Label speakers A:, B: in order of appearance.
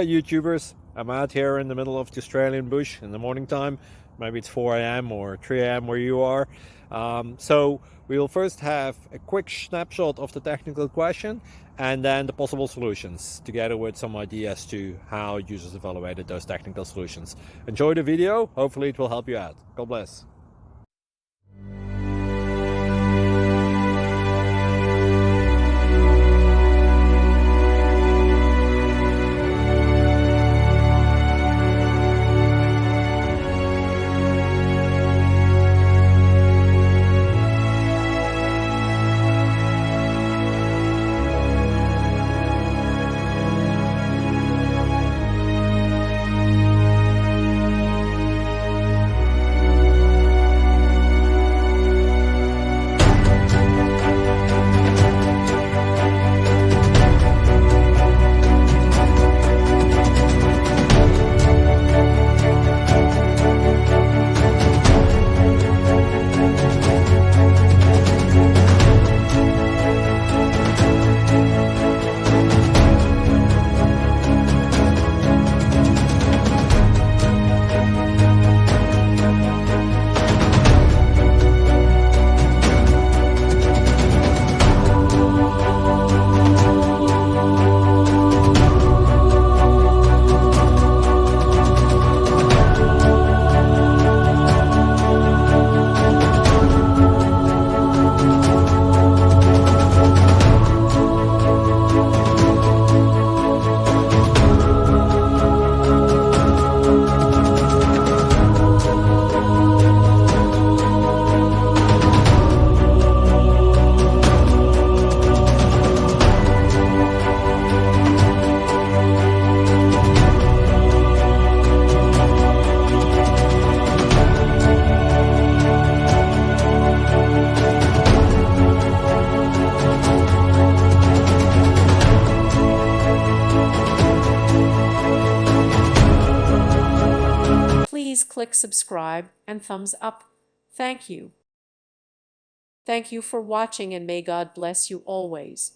A: YouTubers. I'm out here in the middle of the Australian bush in the morning time. Maybe it's 4 a.m. or 3 a.m. where you are. So we'll first have a quick snapshot of the technical question and then the possible solutions, together with some ideas to how users evaluated those technical solutions. Enjoy the video. Hopefully it will help you out. God bless.
B: Please click subscribe and thumbs up. Thank you. Thank you for watching, and may God bless you always.